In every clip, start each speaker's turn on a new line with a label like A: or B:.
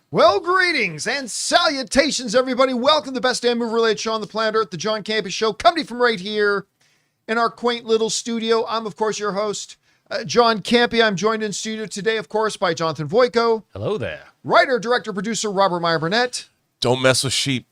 A: Well, greetings and salutations, everybody. Welcome to the best damn movie-related show on the planet Earth, the John Campea Show, coming from right here in our quaint little studio. I'm, of course, your host, John Campea. I'm joined in studio today, of course, by Jonathan Voico.
B: Hello there.
A: Writer, director, producer, Robert Meyer Burnett.
C: Don't mess with sheep.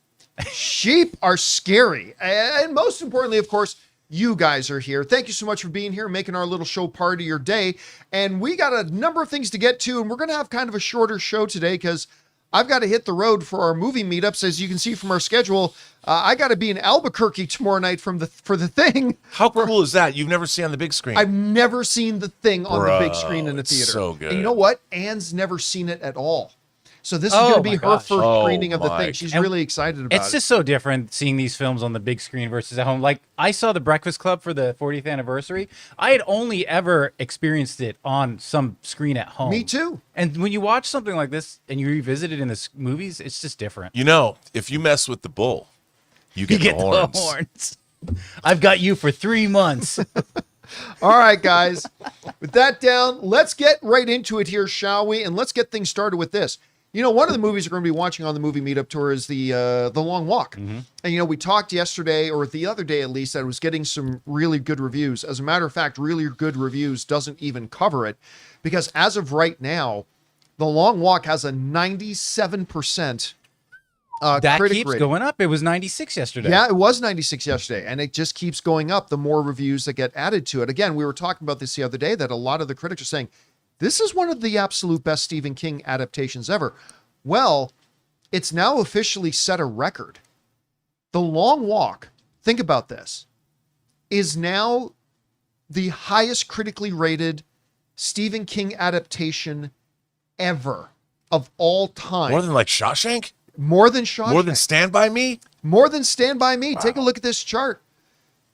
A: Sheep are scary. And most importantly, of course, you guys are here. Thank you so much for being here, making our little show part of your day. And we got a number of things to get to, and we're going to have kind of a shorter show today because I've got to hit the road for our movie meetups. As you can see from our schedule, I got to be in Albuquerque tomorrow night for the thing.
C: How cool is that? You've never seen on the big screen.
A: I've never seen the thing on the big screen in a theater.
C: So good.
A: And you know what? Anne's never seen it at all. So this is going to be her first screening of the thing. She's really excited about it.
B: It's just so different seeing these films on the big screen versus at home. Like, I saw The Breakfast Club for the 40th anniversary. I had only ever experienced it on some screen at home.
A: Me too.
B: And when you watch something like this and you revisit it in the movies, it's just different.
C: You know, if you mess with the bull, you get, the horns.
B: I've got you for 3 months.
A: All right, guys. With that down, let's get right into it here, shall we? And let's get things started with this. You know, one of the movies we're going to be watching on the movie meetup tour is the Long Walk. Mm-hmm. And, you know, we talked yesterday, or the other day at least, that it was getting some really good reviews. As a matter of fact, really good reviews doesn't even cover it, because as of right now, the Long Walk has a 97%
B: that
A: critic
B: keeps
A: rating.
B: going up. It was 96 yesterday.
A: Yeah, it was 96 yesterday, and it just keeps going up the more reviews that get added to it. Again, we were talking about this the other day, that a lot of the critics are saying, this is one of the absolute best Stephen King adaptations ever. Well, it's now officially set a record. The Long Walk, think about this, is now the highest critically rated Stephen King adaptation ever of all time.
C: More than like Shawshank?
A: More than Shawshank.
C: More than Stand By Me?
A: More than Stand By Me.
C: Wow.
A: Take a look at this chart.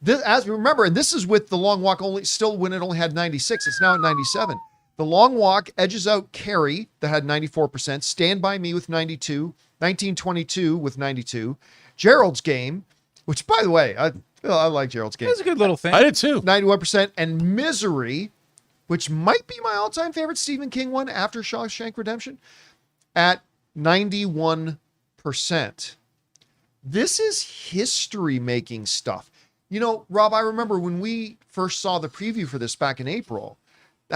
A: This, as we remember, and this is with The Long Walk still when it only had 96. It's now at 97. The Long Walk edges out Carrie, that had 94%, Stand By Me with 92, 1922 with 92, Gerald's Game, which, by the way, I like Gerald's Game.
B: It's a good little thing.
C: I did too.
A: 91%, and Misery, which might be my all-time favorite Stephen King one after Shawshank Redemption, at 91%. This is history-making stuff. You know, Rob, I remember when we first saw the preview for this back in April,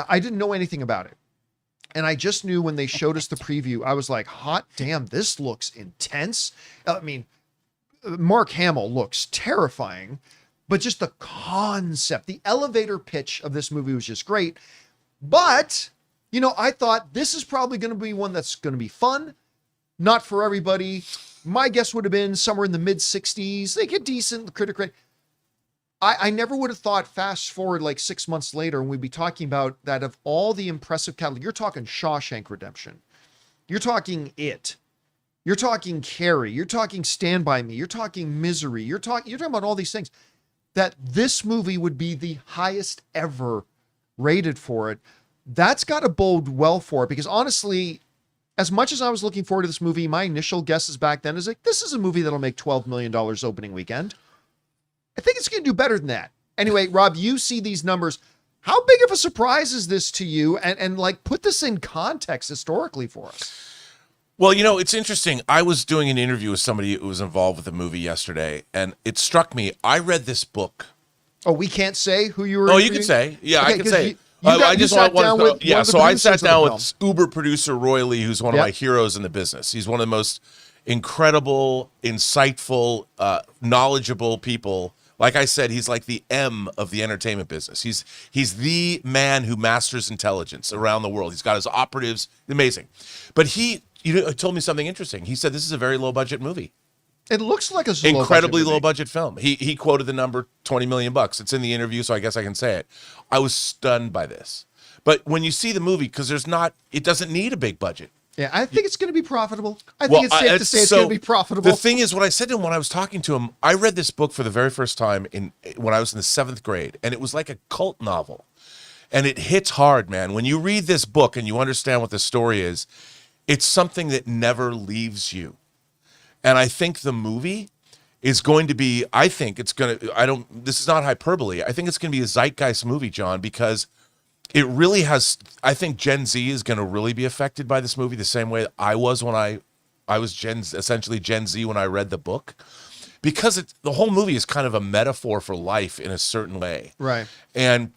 A: I didn't know anything about it. And I just knew when they showed us the preview, I was like, hot damn, this looks intense. I mean, Mark Hamill looks terrifying, but just the concept, the elevator pitch of this movie was just great. But, you know, I thought this is probably going to be one that's going to be fun, not for everybody. My guess would have been somewhere in the mid 60s. They get decent critic rate. I never would have thought fast forward like 6 months later, and we'd be talking about that of all the impressive catalog. You're talking Shawshank Redemption. You're talking It. You're talking Carrie. You're talking Stand By Me. You're talking Misery. You're talking about all these things. That this movie would be the highest ever rated for it. That's got to bode well for it, because honestly, as much as I was looking forward to this movie, my initial guesses back then is like, this is a movie that'll make $12 million opening weekend. I think it's going to do better than that. Anyway, Rob, you see these numbers. How big of a surprise is this to you? And like, put this in context historically for us.
C: Well, you know, it's interesting. I was doing an interview with somebody who was involved with the movie yesterday, and it struck me. I read this book.
A: Oh, we can't say who you were.
C: Oh, you can say. Yeah,
A: okay,
C: I can say.
A: So
C: I sat down with Uber producer Roy Lee, who's one of my heroes in the business. He's one of the most incredible, insightful, knowledgeable people. Like I said, he's like the M of the entertainment business. He's the man who masters intelligence around the world. He's got his operatives, amazing. But he told me something interesting. He said this is a very low budget movie.
A: It looks like a
C: incredibly low budget film. He quoted the number $20 million. It's in the interview, so I guess I can say it. I was stunned by this. But when you see the movie, because it doesn't need a big budget.
A: Yeah, I think it's going to be profitable. I think it's safe to say it's going to be profitable.
C: The thing is, what I said to him when I was talking to him, I read this book for the very first time when I was in the 7th grade, and it was like a cult novel. And it hits hard, man. When you read this book and you understand what the story is, it's something that never leaves you. And I think the movie is going to be, this is not hyperbole. I think it's going to be a zeitgeist movie, John, because it really has. I think Gen Z is going to really be affected by this movie the same way I was when I was essentially Gen Z when I read the book, because the whole movie is kind of a metaphor for life in a certain way.
A: Right.
C: And,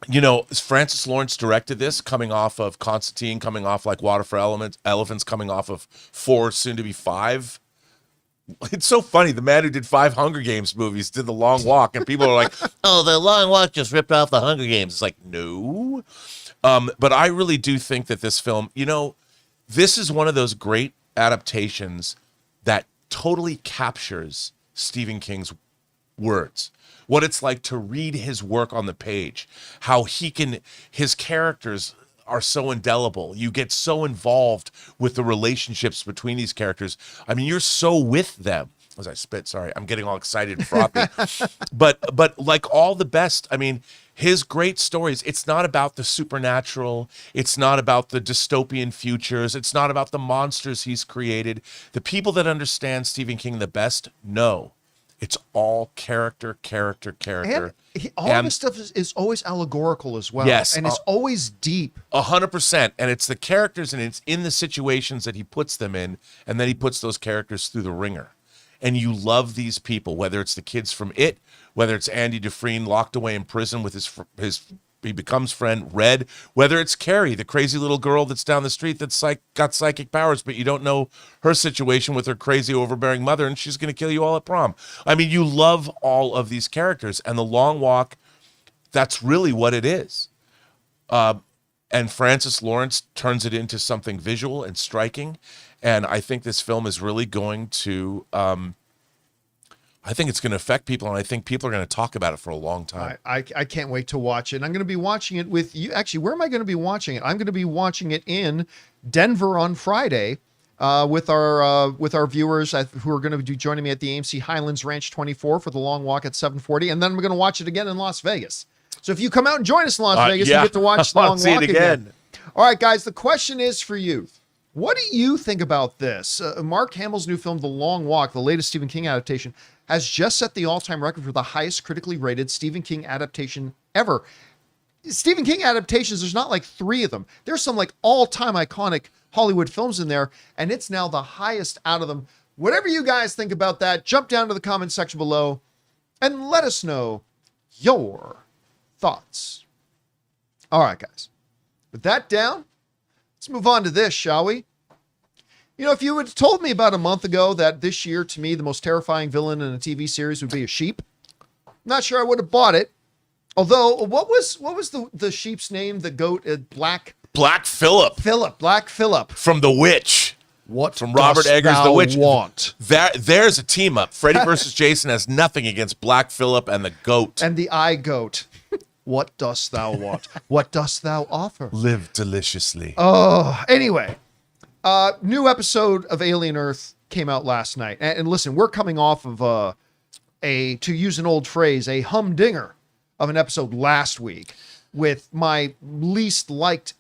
C: you know, Francis Lawrence directed this, coming off of Constantine, coming off like Water for Elephants, coming off of 4, soon to be 5. It's so funny. The man who did 5 Hunger Games movies did The Long Walk, and people are like, oh, The Long Walk just ripped off The Hunger Games. It's like, no. But I really do think that this film, you know, this is one of those great adaptations that totally captures Stephen King's words. What it's like to read his work on the page, how his characters are so indelible. You get so involved with the relationships between these characters. I mean, you're so with them. As I spit, sorry, I'm getting all excited and frothy. but like all the best, I mean, his great stories, it's not about the supernatural. It's not about the dystopian futures. It's not about the monsters he's created. The people that understand Stephen King the best know it's all character.
A: And all this stuff is always allegorical as well.
C: Yes.
A: And it's always deep.
C: 100%. And it's the characters and it's in the situations that he puts them in, and then he puts those characters through the ringer. And you love these people, whether it's the kids from It, whether it's Andy Dufresne locked away in prison with his he becomes friend Red, whether it's Carrie, the crazy little girl that's down the street that's got psychic powers, but you don't know her situation with her crazy overbearing mother, and she's going to kill you all at prom. I mean, you love all of these characters, and The Long Walk, that's really what it is. And Francis Lawrence turns it into something visual and striking, and I think this film is really going to I think it's going to affect people, and I think people are going to talk about it for a long time.
A: I can't wait to watch it. I'm going to be watching it with you. Actually, where am I going to be watching it? I'm going to be watching it in Denver on Friday with our viewers who are going to be joining me at the AMC Highlands Ranch 24 for The Long Walk at 7:40, and then we're going to watch it again in Las Vegas. So if you come out and join us in Las Vegas, you get to watch The Long Walk again. All right, guys, the question is for you. What do you think about this? Mark Hamill's new film, The Long Walk, the latest Stephen King adaptation, has just set the all-time record for the highest critically rated Stephen King adaptation ever. Stephen King adaptations, there's not like 3 of them. There's some like all-time iconic Hollywood films in there, and it's now the highest out of them. Whatever you guys think about that, jump down to the comment section below and let us know your thoughts. All right, guys. With that down, let's move on to this, shall we? You know, if you had told me about a month ago that this year, to me, the most terrifying villain in a TV series would be a sheep, I'm not sure I would have bought it. Although, what was the sheep's name? The goat, Black
C: Phillip.
A: Black Phillip.
C: From The Witch.
A: What
C: from Robert Eggers' The Witch.
A: Want?
C: There's a team up. Freddy versus Jason has nothing against Black Phillip and the goat.
A: And the eye goat. What dost thou want? What dost thou offer?
C: Live deliciously.
A: Oh, anyway. New episode of Alien Earth came out last night. And listen, we're coming off of to use an old phrase, a humdinger of an episode last week with my least liked,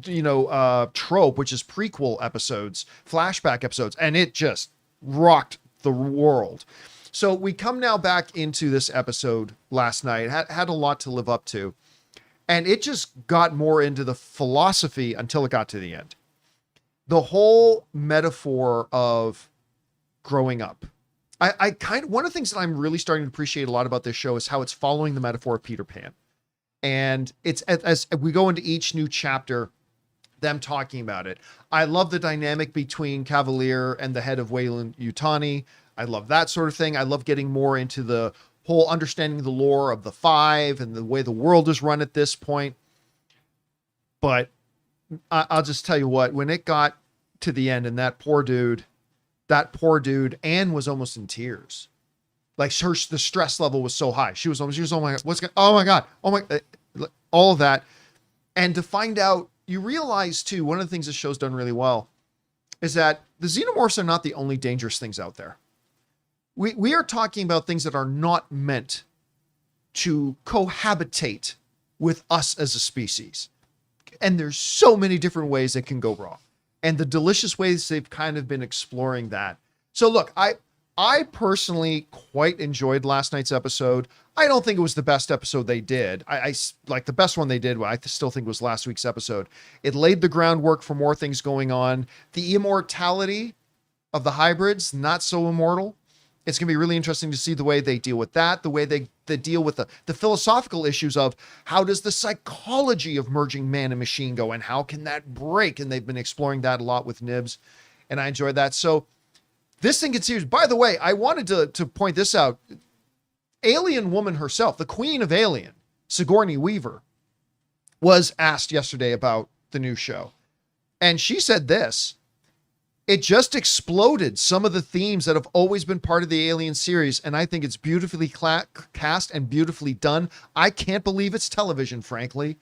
A: trope, which is prequel episodes, flashback episodes, and it just rocked the world. So we come now back into this episode last night, had a lot to live up to, and it just got more into the philosophy until it got to the end. The whole metaphor of growing up. One of the things that I'm really starting to appreciate a lot about this show is how it's following the metaphor of Peter Pan. And it's as we go into each new chapter, them talking about it. I love the dynamic between Cavalier and the head of Wayland Yutani. I love that sort of thing. I love getting more into the whole understanding the lore of the Five and the way the world is run at this point. But I'll just tell you what, when it got to the end and that poor dude, Anne was almost in tears. Like the stress level was so high. She was, oh my God, all of that. And to find out, you realize too, one of the things this show's done really well is that the xenomorphs are not the only dangerous things out there. We are talking about things that are not meant to cohabitate with us as a species. And there's so many different ways that can go wrong. And the delicious ways they've kind of been exploring that. So look, I I personally quite enjoyed last night's episode. I don't think it was the best episode they did. I like the best one they did. I still think was last week's episode. It laid the groundwork for more things going on. The immortality of the hybrids, not so immortal. It's going to be really interesting to see the way they deal with that, the way they deal with the philosophical issues of how does the psychology of merging man and machine go and how can that break? And they've been exploring that a lot with Nibs, and I enjoyed that. So this thing gets serious. By the way, I wanted to point this out. Alien Woman herself, the queen of Alien, Sigourney Weaver, was asked yesterday about the new show. And she said this: it just exploded some of the themes that have always been part of the Alien series, and I think it's beautifully cast and beautifully done. I can't believe it's television, frankly.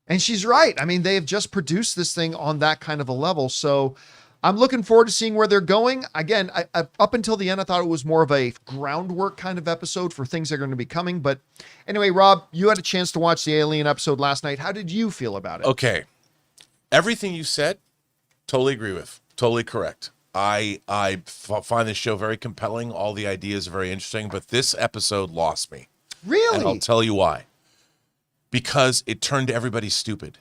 A: And she's right. I mean, they have just produced this thing on that kind of a level. So I'm looking forward to seeing where they're going. Again, I up until the end, I thought it was more of a groundwork kind of episode for things that are going to be coming. But anyway, Rob, you had a chance to watch the Alien episode last night. How did you feel about it?
C: Okay. Everything you said, totally agree with. Totally correct. I find this show very compelling. All the ideas are very interesting, but this episode lost me.
A: Really?
C: And I'll tell you why. Because it turned everybody stupid.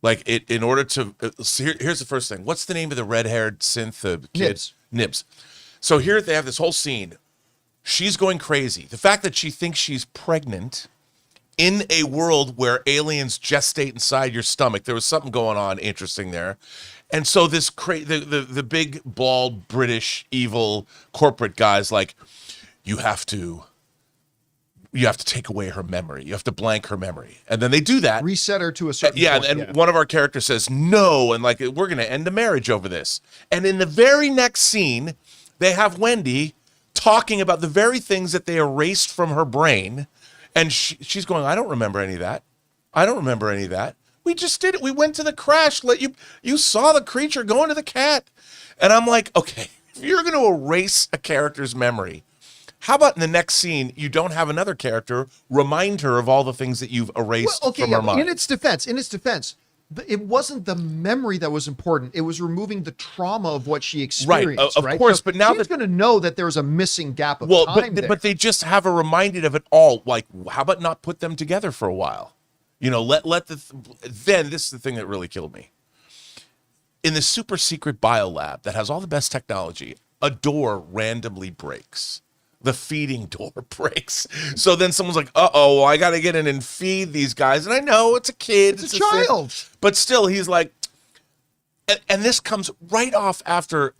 C: Like, in order to... here's the first thing. What's the name of the red-haired synth kid?
A: Nibs.
C: Nibs. So here they have this whole scene. She's going crazy. The fact that she thinks she's pregnant in a world where aliens gestate inside your stomach. There was something going on interesting there. And so this the big, bald, British, evil corporate guy's like, you have to take away her memory. You have to blank her memory. And then they do that.
A: Reset her to a certain point.
C: And one of our characters says, no, and like, we're going to end the marriage over this. And in the very next scene, they have Wendy talking about the very things that they erased from her brain. And she's going, I don't remember any of that. I don't remember any of that. We just did it. We went to the crash. You saw the creature going to the cat. And I'm like, okay, if you're going to erase a character's memory, how about in the next scene, you don't have another character remind her of all the things that you've erased from her mind?
A: In its defense, it wasn't the memory that was important. It was removing the trauma of what she experienced.
C: Right, of course. But now
A: she's going to know that there was a missing gap of time there.
C: But they just have her reminded of it all. Like, how about not put them together for a while? You know, then this is the thing that really killed me. In the super secret biolab that has all the best technology, a door randomly breaks. The feeding door breaks. So then someone's like, uh-oh, I got to get in and feed these guys. And I know it's a kid.
A: It's a child.
C: But still, he's like, and this comes right off after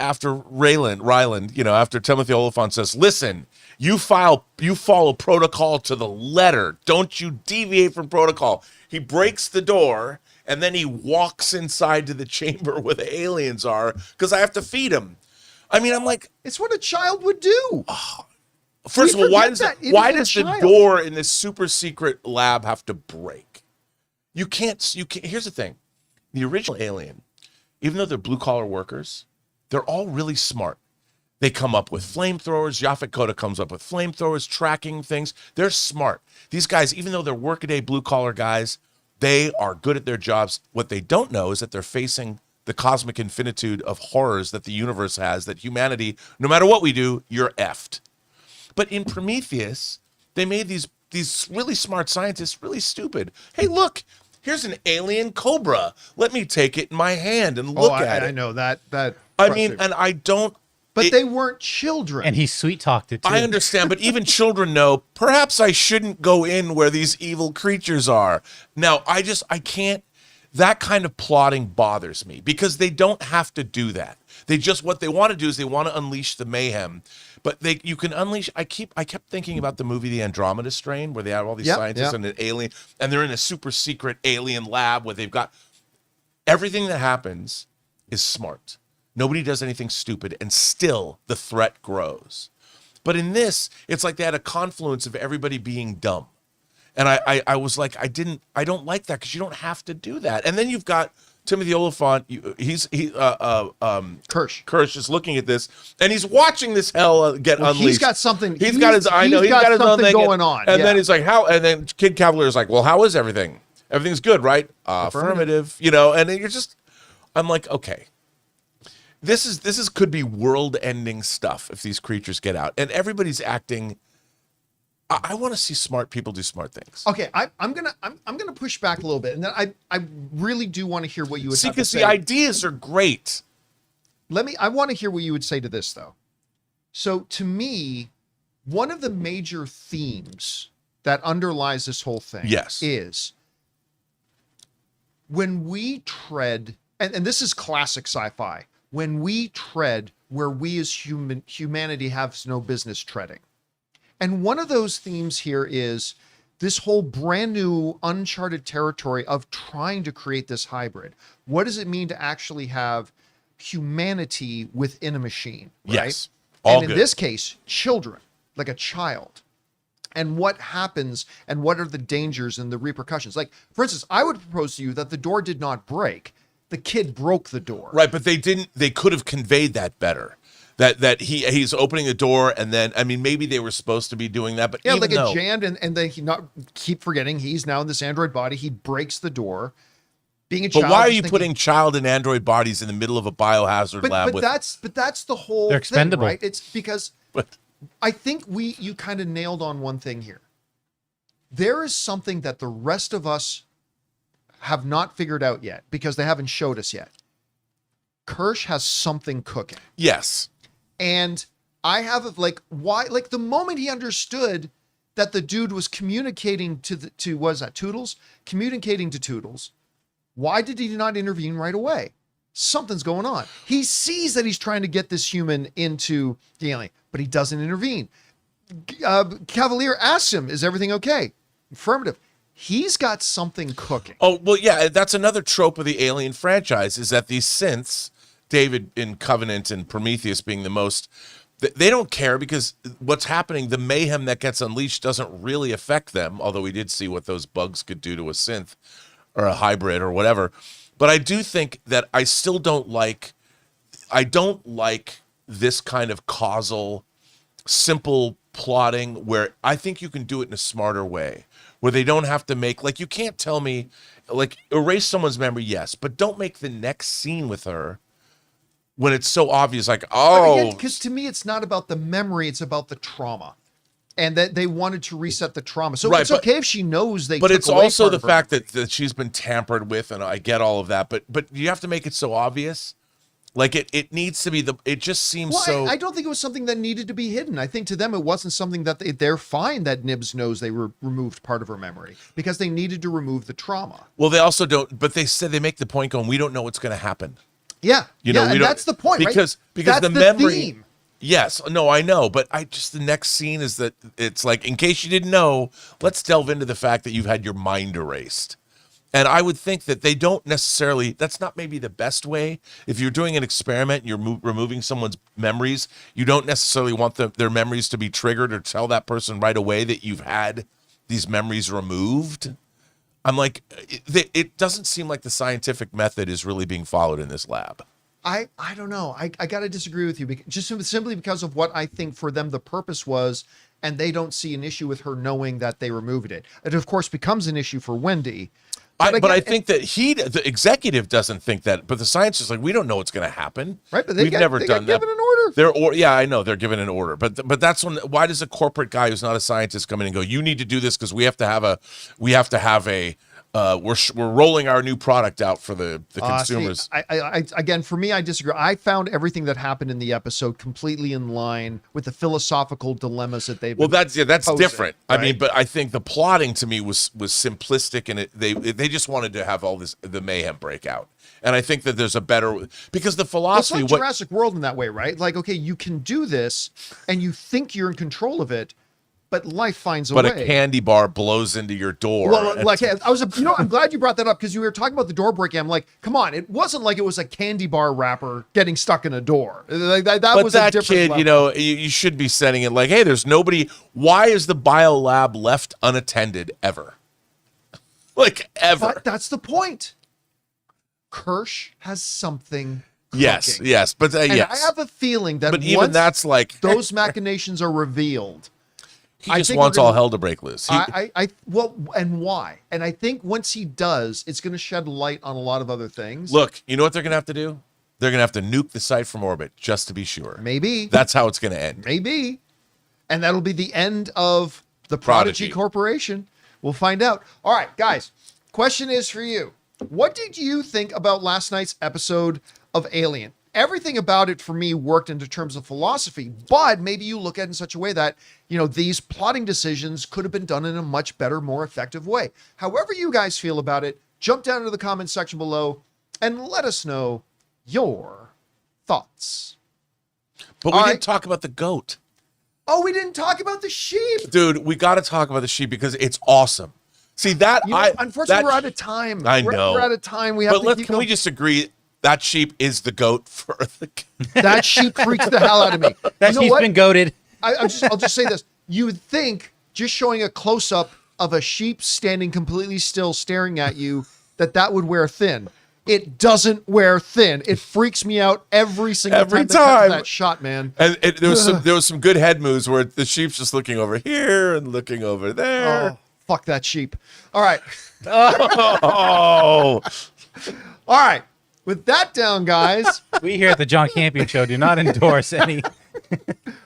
C: Ryland, you know, after Timothy Oliphant says, listen, you follow protocol to the letter. Don't you deviate from protocol. He breaks the door, and then he walks inside to the chamber where the aliens are, because I have to feed him. I mean, I'm like...
A: it's what a child would do.
C: First of all, why does the door in this super secret lab have to break? You can't... Here's the thing. The original Alien, even though they're blue-collar workers, they're all really smart. They come up with flamethrowers. Yaphet Kotto comes up with flamethrowers, tracking things. They're smart. These guys, even though they're workaday blue-collar guys, they are good at their jobs. What they don't know is that they're facing the cosmic infinitude of horrors that the universe has, that humanity, no matter what we do, you're effed. But in Prometheus, they made these really smart scientists really stupid. Hey, look, here's an alien cobra. Let me take it in my hand and look at it.
A: I know that.
C: I mean, and I don't...
A: But they weren't children.
B: And he sweet-talked it, too.
C: I understand, but even children know, perhaps I shouldn't go in where these evil creatures are. Now, I can't... That kind of plotting bothers me, because they don't have to do that. What they want to do is they want to unleash the mayhem. But you can unleash... I kept thinking about the movie The Andromeda Strain, where they have all these scientists and an alien, and they're in a super secret alien lab where they've got... Everything that happens is smart. Nobody does anything stupid, and still the threat grows. But in this, it's like they had a confluence of everybody being dumb. And I was like, I don't like that, because you don't have to do that. And then you've got Timothy Oliphant, Kirsch is looking at this, and he's watching this hell get unleashed.
A: He's got something.
C: He's got his own thing
A: going on.
C: And then he's like, how? And then Kid Cavalier's like, well, how is everything? Everything's good, right? Affirmative. You know, and then you're just, I'm like, okay. this is could be world-ending stuff if these creatures get out, and everybody's acting. I want to see smart people do smart things.
A: Okay, I'm gonna push back a little bit, and then I really do want to hear what you would
C: See,
A: have to
C: because
A: say.
C: the ideas are great.
A: I want to hear what you would say to this, though. So, to me, one of the major themes that underlies this whole thing is when we tread, and this is classic sci-fi, when we tread where we as humanity has no business treading. And one of those themes here is this whole brand new uncharted territory of trying to create this hybrid. What does it mean to actually have humanity within a machine? Right?
C: Yes. All
A: and in
C: good.
A: this case, children, like a child. And what happens and what are the dangers and the repercussions? Like, for instance, I would propose to you that the door did not break. The kid broke the door.
C: Right, but they didn't. They could have conveyed that better. That he's opening the door, and then maybe they were supposed to be doing that, but
A: Yeah,
C: even
A: like
C: though,
A: it jammed, and then he not keep forgetting he's now in this android body. He breaks the door. Being a child,
C: but why are
A: just
C: you
A: thinking-
C: putting child and android bodies in the middle of a biohazard lab?
A: But that's the whole
B: They're
A: thing,
B: expendable.
A: right? It's because
C: But
A: I think you kind of nailed on one thing here. There is something that the rest of us have not figured out yet because they haven't showed us yet. Kirsch has something cooking.
C: yes,
A: And I have the moment he understood that the dude was communicating was that Toodles? Communicating to Toodles. Why did he not intervene right away? Something's going on. He sees that he's trying to get this human into the alien, but he doesn't intervene. Cavalier asks him, is everything okay? Affirmative. He's got something cooking.
C: Oh, well, yeah, that's another trope of the Alien franchise is that these synths, David in Covenant and Prometheus being the most, they don't care because what's happening, the mayhem that gets unleashed doesn't really affect them, although we did see what those bugs could do to a synth or a hybrid or whatever. But I do think that I don't like this kind of causal, simple plotting where I think you can do it in a smarter way, where they don't have to make, like, you can't tell me, like, erase someone's memory, yes, but don't make the next scene with her when it's so obvious, like, oh.
A: Because to me, it's not about the memory, it's about the trauma. And that they wanted to reset the trauma. So
C: Right,
A: it's
C: but-
A: okay if she knows they
C: But
A: took
C: it's
A: away
C: also
A: part
C: the
A: of her.
C: fact that she's been tampered with, and I get all of that, but you have to make it so obvious. Like, it needs to be it just seems
A: Well,
C: so.
A: I don't think it was something that needed to be hidden. I think to them, it wasn't something that they're fine that Nibs knows they removed part of her memory because they needed to remove the trauma.
C: Well, they also don't, but they said they make the point going, we don't know what's going to happen.
A: Yeah.
C: You know,
A: yeah,
C: we
A: and
C: don't,
A: that's the point,
C: because
A: right?
C: the
A: That's
C: memory.
A: theme.
C: Yes, no, I know, but the next scene is that it's like, in case you didn't know, let's delve into the fact that you've had your mind erased. And I would think that they don't necessarily, that's not maybe the best way. If you're doing an experiment and you're removing someone's memories, you don't necessarily want their memories to be triggered or tell that person right away that you've had these memories removed. I'm like, it doesn't seem like the scientific method is really being followed in this lab.
A: I don't know. I got to disagree with you just simply because of what I think for them the purpose was, and they don't see an issue with her knowing that they removed it. It, of course, becomes an issue for Wendy.
C: But I think that the executive doesn't think that, but the scientists are like, we don't know what's going to happen.
A: Right, but
C: we've never
A: they
C: done
A: got
C: that.
A: given an order.
C: Yeah, I know they're given an order, but that's why does a corporate guy who's not a scientist come in and go, you need to do this because we have to have a we're rolling our new product out for the consumers.
A: See, I again, for me, I disagree. I found everything that happened in the episode completely in line with the philosophical dilemmas that they've.
C: Well, that's
A: posing,
C: different.
A: right?
C: I mean, but I think the plotting to me was simplistic, and they just wanted to have all the mayhem break out. And I think that there's a better, because the
A: Well, it's
C: philosophy.
A: like Jurassic World in that way, right? Like, okay, you can do this, and you think you're in control of it, but life finds a
C: but
A: way.
C: a candy bar blows into your door.
A: Well, like I'm glad you brought that up because you were talking about the door breaking. I'm like, come on, it wasn't like it was a candy bar wrapper getting stuck in a door. Like that
C: but
A: was
C: that
A: a different
C: kid,
A: level.
C: you know, you should be setting it like, hey, there's nobody. Why is the bio lab left unattended ever? Like ever?
A: But that's the point. Kirsch has something.
C: Yes,
A: cooking.
C: yes, but
A: And
C: yes.
A: I have a feeling that
C: but even
A: once
C: that's like
A: those machinations are revealed,
C: he
A: I
C: just
A: think
C: wants
A: we're
C: all
A: gonna-
C: hell to break loose.
A: well, and why? And I think once he does, it's going to shed light on a lot of other things.
C: Look, you know what they're gonna have to do? They're going to have to nuke the site from orbit just to be sure.
A: Maybe.
C: That's how it's going to end.
A: Maybe. And that'll be the end of the Prodigy Corporation. We'll find out. All right, guys. Question is for you. What did you think about last night's episode of Alien? Everything about it for me worked into terms of philosophy, but maybe you look at it in such a way that, these plotting decisions could have been done in a much better, more effective way. However you guys feel about it, jump down into the comments section below and let us know your thoughts.
C: But we didn't talk about the goat.
A: Oh, we didn't talk about the sheep.
C: Dude, we got to talk about the sheep because it's awesome. See,
A: unfortunately, we're out of time.
C: I know.
A: We're out of time. We have
C: can we just agree that sheep is the goat for the...
A: That sheep freaks the hell out of me.
B: That sheep's been goated.
A: I'll just say this. You would think just showing a close-up of a sheep standing completely still staring at you, that would wear thin. It doesn't wear thin. It freaks me out every single time that shot, man.
C: And there was some good head moves where the sheep's just looking over here and looking over there.
A: Oh, fuck that sheep. All right.
C: Oh.
A: All right. With that down, guys.
B: We here at the John Campea Show do not endorse any.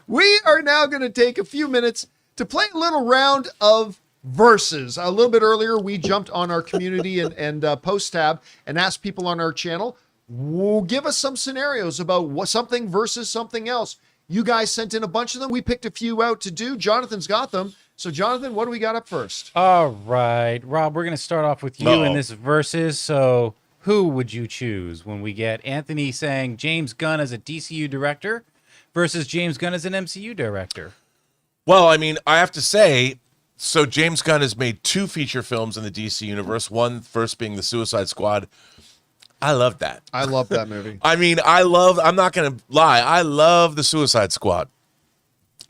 A: We are now going to take a few minutes to play a little round of verses. A little bit earlier, we jumped on our community and post tab and asked people on our channel, give us some scenarios about something versus something else. You guys sent in a bunch of them. We picked a few out to do. Jonathan's got them. So, Jonathan, what do we got up first?
B: All right, Rob, we're going to start off with you in this verses. So, who would you choose when we get Anthony saying James Gunn as a DCU director versus James Gunn as an MCU director?
C: Well, I mean, I have to say, so James Gunn has made 2 feature films in the DC universe. One first being The Suicide Squad. I loved that.
A: I love that movie.
C: I mean, I'm not going to lie. I love The Suicide Squad.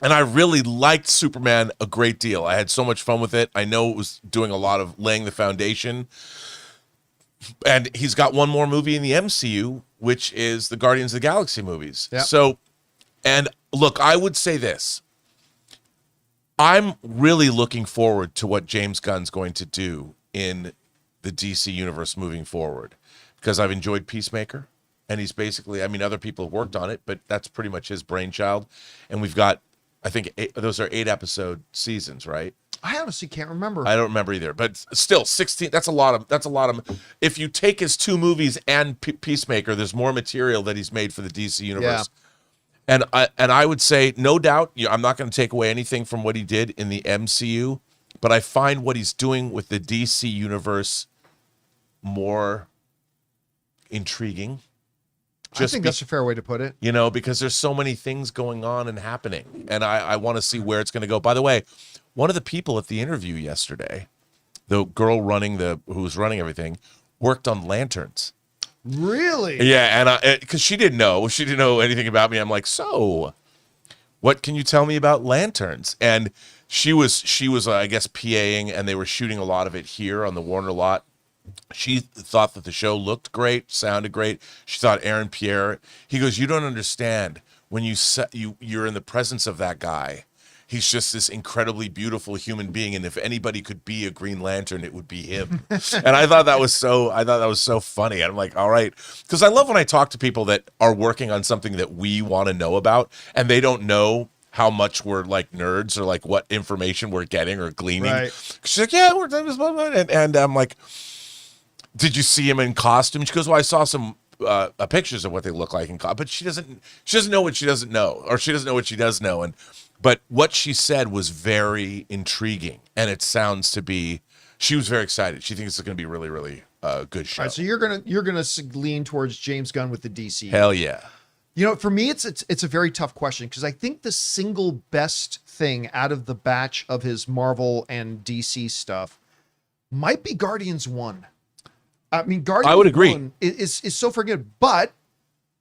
C: And I really liked Superman a great deal. I had so much fun with it. I know it was doing a lot of laying the foundation. And he's got one more movie in the MCU, which is the Guardians of the Galaxy movies.
A: Yep.
C: So, and look, I would say this. I'm really looking forward to what James Gunn's going to do in the DC universe moving forward, because I've enjoyed Peacemaker, and he's basically, other people have worked on it, but that's pretty much his brainchild. And we've got, I think, those are 8-episode seasons, right?
A: I honestly can't remember.
C: I don't remember either, but still 16. That's a lot of. If you take his 2 movies and Peacemaker, there's more material that he's made for the DC universe. Yeah. And I would say, no doubt, I'm not going to take away anything from what he did in the MCU, but I find what he's doing with the DC universe more intriguing.
A: I think that's a fair way to put it.
C: Because there's so many things going on and happening, and I want to see where it's going to go. By the way, one of the people at the interview yesterday, the girl who was running everything, worked on lanterns.
A: Really?
C: Yeah, and because she didn't know anything about me. I'm like, so what can you tell me about lanterns? And she was I guess PAing, and they were shooting a lot of it here on the Warner lot. She thought that the show looked great, sounded great. She thought Aaron Pierre. He goes, you don't understand when you're in the presence of that guy. He's just this incredibly beautiful human being, and if anybody could be a Green Lantern, it would be him. And I thought that was so funny. And I'm like, all right, because I love when I talk to people that are working on something that we want to know about, and they don't know how much we're like nerds or like what information we're getting or gleaning. Right. She's like, yeah, we're and I'm like, did you see him in costume? She goes, well, I saw some pictures of what they look like in costume, but she doesn't know what she doesn't know, or she doesn't know what she does know. But what she said was very intriguing, and it sounds to be, she was very excited. She thinks it's going to be really, really good show.
A: All right, so you're gonna lean towards James Gunn with the DC.
C: Hell yeah.
A: For me, it's a very tough question, because I think the single best thing out of the batch of his Marvel and DC stuff might be Guardians 1. I mean, Guardians
C: I would agree.
A: 1 is so freaking good, but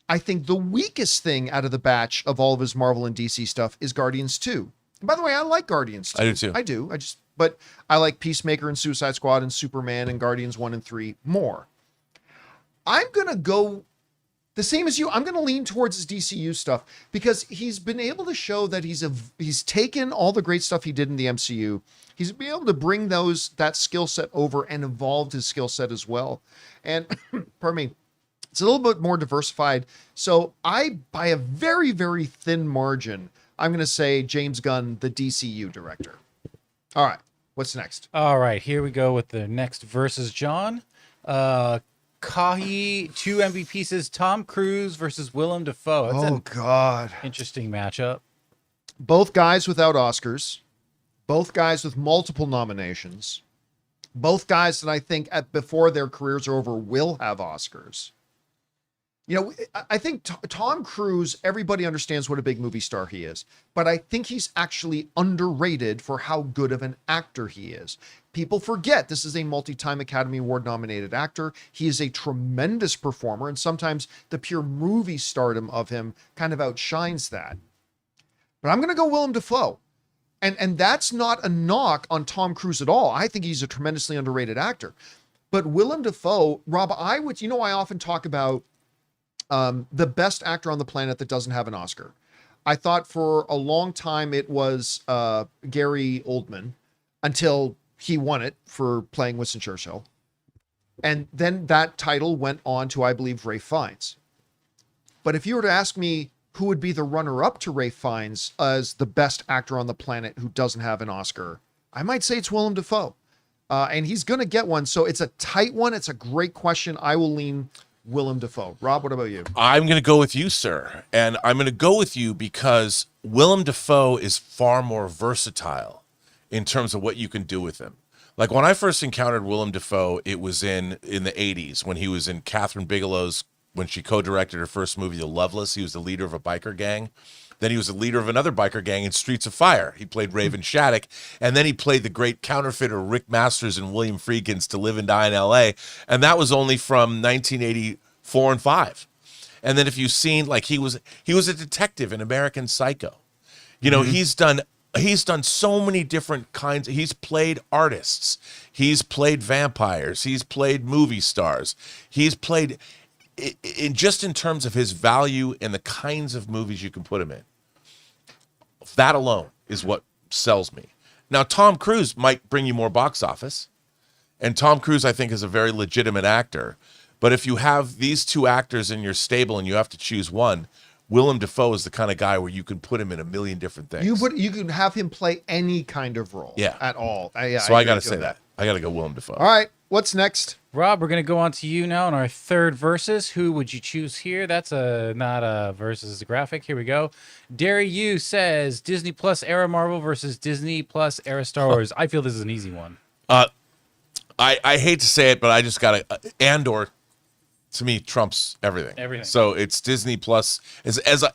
A: I think the weakest thing out of the batch of all of his Marvel and DC stuff is Guardians 2. And by the way, I like Guardians 2.
C: I do too.
A: I do. But I like Peacemaker and Suicide Squad and Superman and Guardians 1 and 3 more. I'm going to go the same as you. I'm going to lean towards his DCU stuff, because he's been able to show that he's taken all the great stuff he did in the MCU. He's been able to bring that skill set over and evolved his skill set as well. And pardon me. It's a little bit more diversified. So by a very, very thin margin, I'm going to say James Gunn, the DCU director. All right. What's next?
B: All right, here we go with the next versus John. Kahi, 2 MVPs, Tom Cruise versus Willem Dafoe. That's
A: God.
B: Interesting matchup.
A: Both guys without Oscars. Both guys with multiple nominations. Both guys that I think before their careers are over will have Oscars. You know, I think Tom Cruise, everybody understands what a big movie star he is, but I think he's actually underrated for how good of an actor he is. People forget this is a multi-time Academy Award nominated actor. He is a tremendous performer, and sometimes the pure movie stardom of him kind of outshines that. But I'm going to go Willem Dafoe. And that's not a knock on Tom Cruise at all. I think he's a tremendously underrated actor. But Willem Dafoe, Rob, I often talk about the best actor on the planet that doesn't have an Oscar. I thought for a long time it was Gary Oldman until he won it for playing Winston Churchill. And then that title went on to, I believe, Ralph Fiennes. But if you were to ask me who would be the runner-up to Ralph Fiennes as the best actor on the planet who doesn't have an Oscar, I might say it's Willem Dafoe. And he's going to get one. So it's a tight one. It's a great question. I will lean Willem Dafoe. Rob, what about you?
C: I'm going to go with you, sir. And I'm going to go with you because Willem Dafoe is far more versatile in terms of what you can do with him. Like when I first encountered Willem Dafoe, it was in the 80s when he was in Catherine Bigelow's, when she co-directed her first movie, The Loveless. He was the leader of a biker gang. Then he was the leader of another biker gang in Streets of Fire. He played Raven Shattuck. And then he played the great counterfeiter Rick Masters in William Friedkin's To Live and Die in L.A. And that was only from 1984 and 5. And then if you've seen, like he was a detective in American Psycho. You know, he's done so many different kinds. He's played artists. He's played vampires. He's played movie stars. He's played... in terms of his value and the kinds of movies you can put him in, that alone is what sells me. Now, Tom Cruise might bring you more box office, and Tom Cruise, I think, is a very legitimate actor. But if you have these two actors in your stable and you have to choose one, Willem Dafoe is the kind of guy where you can put him in a million different things.
A: You can have him play any kind of role at all.
C: So I got to say that. I got to go Willem Dafoe.
A: All right, what's next?
B: Rob, we're going to go on to you now on our third versus. Who would you choose here? That's not a versus graphic. Here we go. Dairy U says Disney Plus era Marvel versus Disney Plus era Star Wars. I feel this is an easy one.
C: I hate to say it, but I just got to... Andor, to me, trumps everything.
B: Everything.
C: So it's Disney Plus.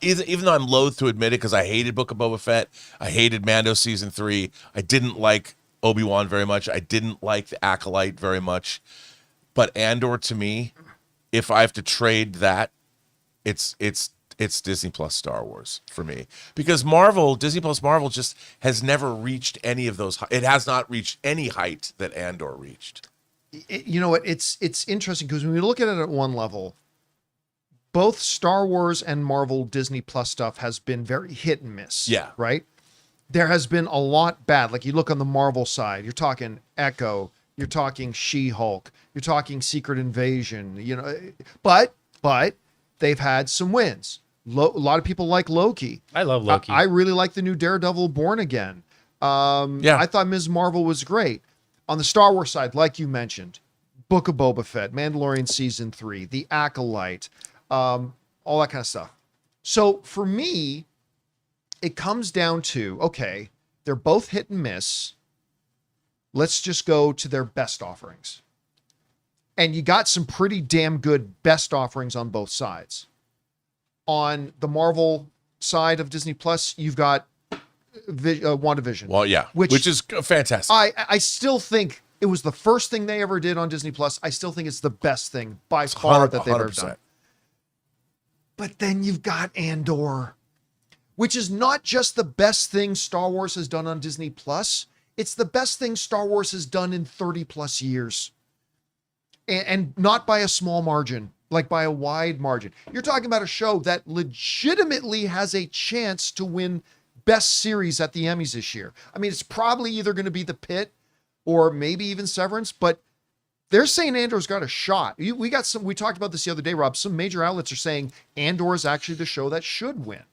C: Even though I'm loath to admit it, because I hated Book of Boba Fett, I hated Mando Season 3, I didn't like Obi-Wan very much, I didn't like The Acolyte very much. But Andor, to me, if I have to trade that, it's Disney Plus Star Wars for me. Because Disney Plus Marvel just has never reached any of those. It has not reached any height that Andor reached.
A: You know what? It's interesting because when we look at it at one level, both Star Wars and Marvel Disney Plus stuff has been very hit and miss.
C: Yeah.
A: Right? There has been a lot bad. Like you look on the Marvel side, you're talking Echo, you're talking She-Hulk, you're talking Secret Invasion, you know, but they've had some wins. A lot of people like Loki.
B: I love Loki.
A: I really like the new Daredevil Born Again. I thought Ms. Marvel was great. On the Star Wars side, like you mentioned, Book of Boba Fett, Mandalorian Season 3, The Acolyte, all that kind of stuff. So for me, it comes down to, okay, they're both hit and miss. Let's just go to their best offerings. And you got some pretty damn good best offerings on both sides. On the Marvel side of Disney Plus, you've got WandaVision.
C: Well, yeah, which is fantastic.
A: I still think it was the first thing they ever did on Disney Plus. I still think it's the best thing by far that they've ever done. But then you've got Andor, which is not just the best thing Star Wars has done on Disney Plus. It's the best thing Star Wars has done in 30 plus years. And not by a small margin, like by a wide margin. You're talking about a show that legitimately has a chance to win Best Series at the Emmys this year. I mean, it's probably either going to be The Pit or maybe even Severance, but They're saying Andor's got a shot. We talked about this the other day, Rob. Some major outlets are saying Andor is actually the show that should win.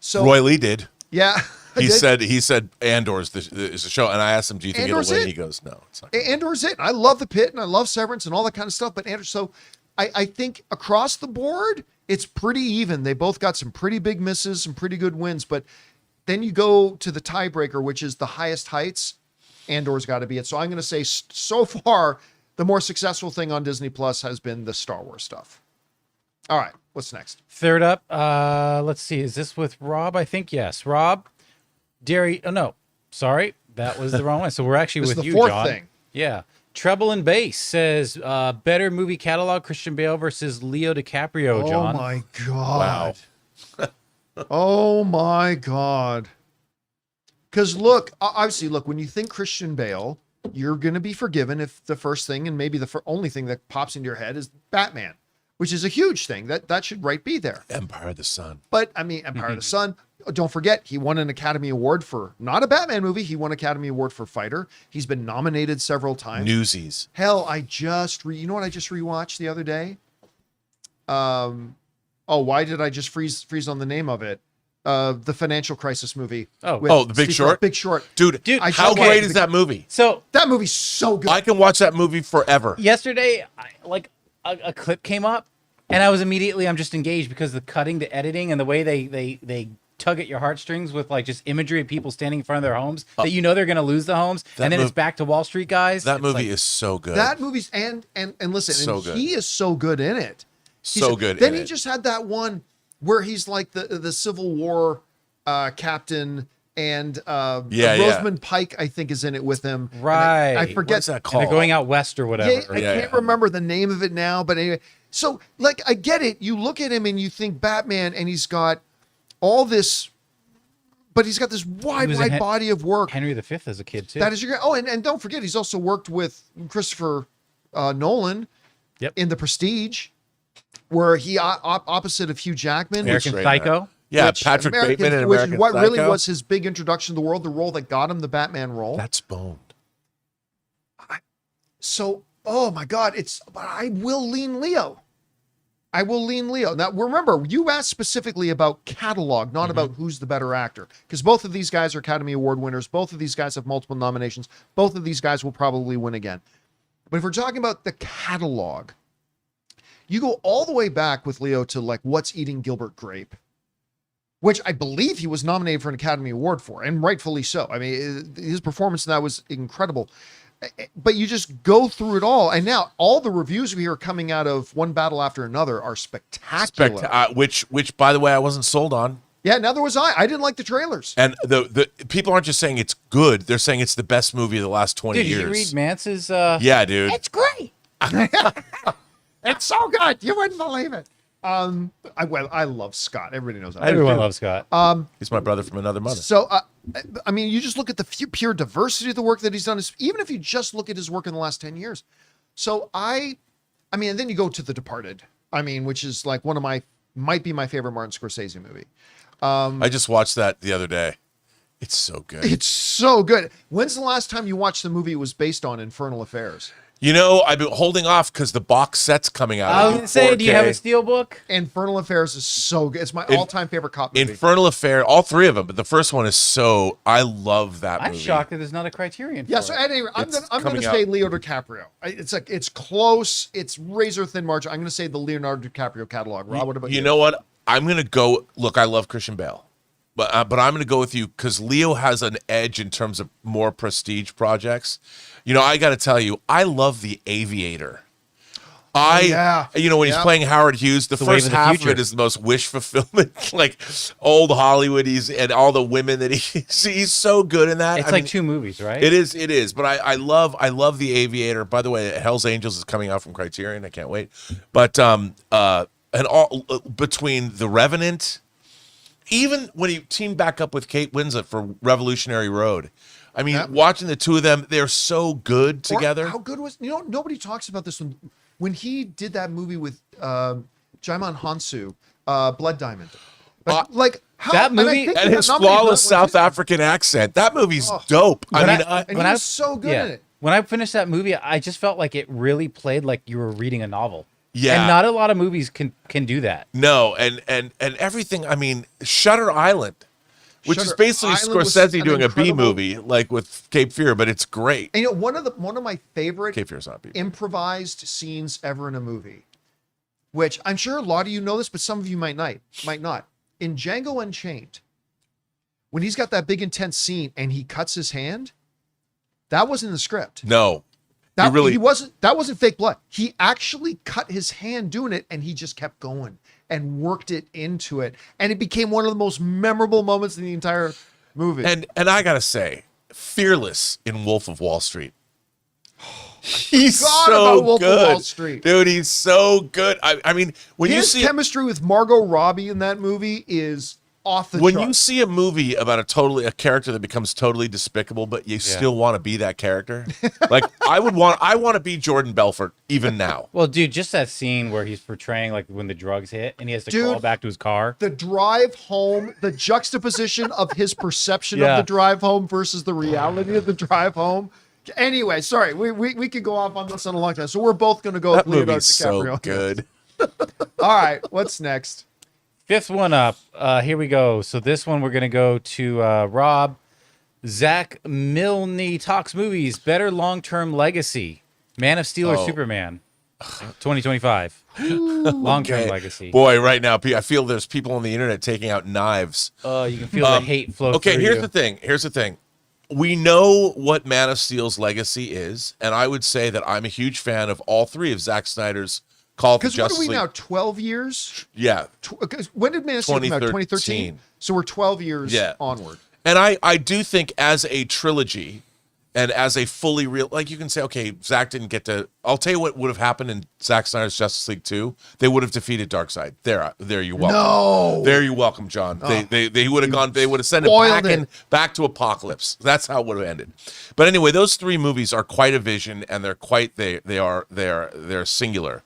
A: So
C: Roy Lee did.
A: Yeah.
C: He said Andor's is the show, and I asked him, "Do you think
A: Andor's
C: it'll win?"
A: it.
C: He goes, "No, it's not."
A: Andor's it. I love The Pit and I love Severance and all that kind of stuff, but Andor. So I think across the board, it's pretty even. They both got some pretty big misses, some pretty good wins, but then you go to the tiebreaker, which is the highest heights. Andor's got to be it. So I'm going to say so far, the more successful thing on Disney Plus has been the Star Wars stuff. All right, what's next?
B: Third up, let's see. Is this with Rob? I think yes. Rob, Derry. Oh no, sorry, that was the wrong one. So we're actually with
A: the
B: you,
A: fourth
B: John.
A: thing.
B: Yeah. Treble and Bass says better movie catalog: Christian Bale versus Leo DiCaprio. John.
A: Oh my God!
C: Wow.
A: Oh my God! Because look, obviously, when you think Christian Bale, you're going to be forgiven if the first thing and maybe the only thing that pops into your head is Batman, which is a huge thing. That should be there.
C: Empire of the Sun.
A: But I mean, Empire of the Sun. Don't forget, he won an Academy Award for not a Batman movie. He won Academy Award for Fighter. He's been nominated several times.
C: Newsies.
A: Hell, I just you know what I just rewatched the other day? Why did I just freeze on the name of it? The financial crisis movie.
C: The Big Short?
A: Big Short.
C: Dude, how great is that movie?
B: So
A: that movie's so good.
C: I can watch that movie forever.
B: Yesterday, a clip came up, and I'm just engaged because the cutting, the editing, and the way they tug at your heartstrings with just imagery of people standing in front of their homes that they're going to lose the homes, and then it's back to Wall Street guys.
C: That movie is so good.
A: That movie's and listen,
C: So
A: and
C: good.
A: he is so good in it.
C: So good.
A: Then he just had that one where he's like the Civil War captain, and Rosamund Pike, I think, is in it with him.
B: Right.
A: I forget
C: What's that
B: And
C: called?
B: they're going out west or whatever.
A: I can't remember the name of it now, but anyway. So I get it. You look at him and you think Batman, and he's got all this, but he's got this wide body of work.
B: Henry V as a kid too.
A: That is your. Oh, and don't forget, he's also worked with Christopher Nolan.
B: Yep.
A: In The Prestige, where he opposite of Hugh Jackman,
B: American Psycho.
C: Yeah, Patrick Bateman in American
A: what
C: Psycho.
A: really was his big introduction to the world, the role that got him the Batman role.
C: That's boned.
A: Oh my God, but I will lean Leo. Now, remember, you asked specifically about catalog, not about who's the better actor, because both of these guys are Academy Award winners. Both of these guys have multiple nominations. Both of these guys will probably win again. But if we're talking about the catalog, you go all the way back with Leo to What's Eating Gilbert Grape, which I believe he was nominated for an Academy Award for, and rightfully so. I mean, his performance in that was incredible. But you just go through it all, and now all the reviews we hear coming out of One Battle After Another are spectacular.
C: Which, by the way, I wasn't sold on.
A: Yeah, neither was I. I didn't like the trailers.
C: And the people aren't just saying it's good; they're saying it's the best movie of the last 20 years.
B: Did you read Mance's?
C: Yeah, dude.
A: It's great. It's so good. You wouldn't believe it. I love Scott. Everybody knows that.
B: Everyone loves Scott.
C: He's my brother from another mother.
A: So, I mean, you just look at the pure diversity of the work that he's done, even if you just look at his work in the last 10 years. So I mean, and then you go to The Departed, which is might be my favorite Martin Scorsese movie.
C: I just watched that the other day. It's so good.
A: It's so good. When's the last time you watched the movie it was based on, Infernal Affairs?
C: I've been holding off because the box set's coming out.
B: I was going to say, do you have a steelbook?
A: Infernal Affairs is so good. It's my all-time favorite cop movie.
C: Infernal Affair, all three of them, but the first one is I love that movie.
B: I'm shocked that there's not a Criterion for
A: So
B: it.
A: anyway, I'm going to say Leo DiCaprio. It's close. It's razor thin margin. I'm going to say the Leonardo DiCaprio catalog. Rob, what about you?
C: You know what? I'm going to go. Look, I love Christian Bale, but I'm going to go with you because Leo has an edge in terms of more prestige projects. I got to tell you, I love The Aviator. When he's playing Howard Hughes, the first half of it is the most wish fulfillment, old Hollywood. And all the women that he's so good in that.
B: It's two movies, right?
C: It is. But I love The Aviator. By the way, Hell's Angels is coming out from Criterion. I can't wait. But and all between The Revenant, even when he teamed back up with Kate Winslet for Revolutionary Road. Watching the two of them, they're so good together.
A: How good was nobody talks about this one. When he did that movie with Jaimon Hansu, Blood Diamond.
B: That movie
C: and his flawless South African accent. That movie's dope.
A: He was so good in it.
B: when I finished that movie, I just felt like it really played like you were reading a novel.
C: Yeah.
B: And not a lot of movies can do that.
C: No, and everything. I mean, Shutter Island, which is
A: Shutter
C: basically
A: Island was
C: Scorsese
A: an
C: doing a B
A: incredible-
C: movie, like with Cape Fear, but it's great.
A: And one of my favorite
C: Cape Fear's not a B movie.
A: improvised scenes ever in a movie, which I'm sure a lot of you know this, but some of you might not. In Django Unchained, when he's got that big intense scene and he cuts his hand, that wasn't in the script.
C: No,
A: That wasn't fake blood. He actually cut his hand doing it, and he just kept going and worked it into it, and it became one of the most memorable moments in the entire movie.
C: and I gotta say, Fearless in Wolf of Wall Street. He's
A: God,
C: so
A: about Wolf of
C: good,
A: Wall Street.
C: dude. He's so good. I mean, when you
A: His
C: see
A: chemistry with Margot Robbie in that movie is off the
C: when
A: charts.
C: you see a movie about a character that becomes totally despicable, but you still want to be that character, like I want to be Jordan Belfort even now.
B: Well, dude, just that scene where he's portraying like when the drugs hit and he has to crawl back to his car.
A: The drive home, the juxtaposition of his perception
B: Yeah.
A: of the drive home versus the reality of the drive home. Anyway, sorry, we could go off on this in a long time. So we're both going to go
C: That
A: with Leonardo
C: movie's so
A: DiCaprio.
C: good.
A: All right, what's next?
B: Fifth one up. Here we go. So this one we're gonna go to Rob. Zach Milne talks movies. Better long-term legacy. Man of Steel or Superman? 2025. Long-term legacy.
C: Boy, right now, I feel there's people on the internet taking out knives.
B: You can feel the hate flow
C: Okay,
B: through
C: here's
B: you.
C: the thing. Here's the thing. We know what Man of Steel's legacy is, and I would say that I'm a huge fan of all three of Zack Snyder's Call of the
A: Because what
C: Justice
A: are we
C: League.
A: now, 12 years?
C: Yeah.
A: 'Cause when did Man of Steel come out? 2013? So we're 12 years onward.
C: And I do think as a trilogy and as a fully real, like you can say, okay, Zack didn't get to, I'll tell you what would have happened in Zack Snyder's Justice League 2. They would have defeated Darkseid. There you're welcome.
A: No.
C: There you're welcome, John. They would have gone, they would have sent
A: spoiled
C: him
A: it.
C: back to Apocalypse. That's how it would have ended. But anyway, those three movies are quite a vision, and they're singular.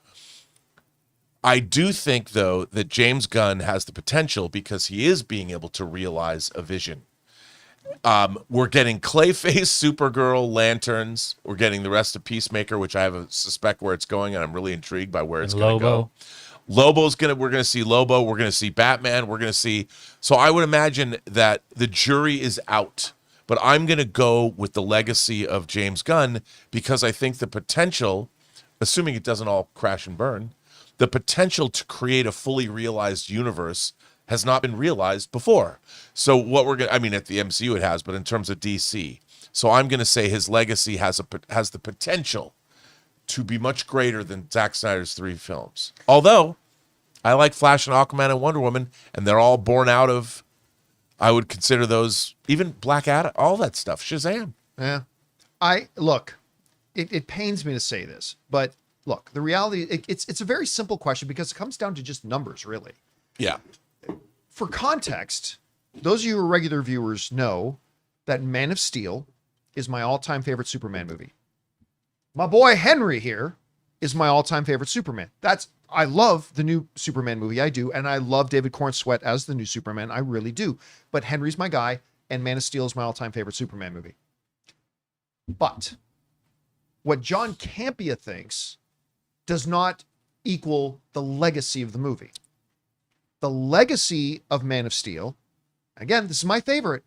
C: I do think, though, that James Gunn has the potential because he is being able to realize a vision. We're getting Clayface, Supergirl, Lanterns. We're getting the rest of Peacemaker, which I have a suspect where it's going, and I'm really intrigued by where it's going to go. We're gonna see Lobo. We're gonna see Batman. We're gonna see. So I would imagine that the jury is out, but I'm gonna go with the legacy of James Gunn because I think the potential, assuming it doesn't all crash and burn, the potential to create a fully realized universe has not been realized before. So what we're going to, I mean, at the MCU it has, but in terms of DC. So I'm going to say his legacy has the potential to be much greater than Zack Snyder's three films. Although I like Flash and Aquaman and Wonder Woman, and they're all born out of, I would consider those, even Black Adam, all that stuff, Shazam.
A: Yeah. It pains me to say this, but look, the reality, it's a very simple question because it comes down to just numbers, really.
C: Yeah.
A: For context, those of you who are regular viewers know that Man of Steel is my all-time favorite Superman movie. My boy Henry here is my all-time favorite Superman. I love the new Superman movie, I do, and I love David Cornsweet as the new Superman, I really do. But Henry's my guy, and Man of Steel is my all-time favorite Superman movie. But what John Campea thinks does not equal the legacy of the movie. The legacy of Man of Steel, again, this is my favorite,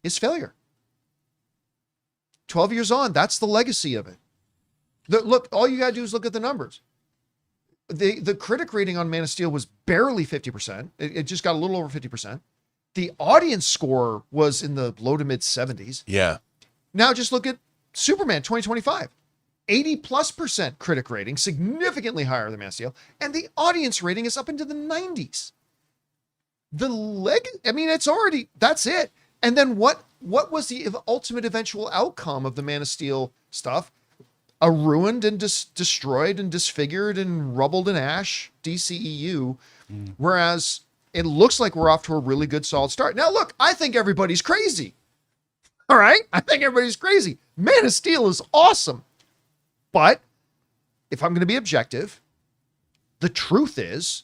A: is failure. 12 years on, that's the legacy of it. Look, all you got to do is look at the numbers. The critic rating on Man of Steel was barely 50%. It just got a little over 50%. The audience score was in the low to mid 70s.
C: Yeah.
A: Now just look at Superman 2025. 80+% critic rating, significantly higher than Man of Steel, and the audience rating is up into the 90s. That's it. And then what was the ultimate eventual outcome of the Man of Steel stuff? A ruined and destroyed and disfigured and rubbled in ash DCEU, whereas it looks like we're off to a really good solid start. Now look, I think everybody's crazy. All right? I think everybody's crazy. Man of Steel is awesome. But if I'm going to be objective, the truth is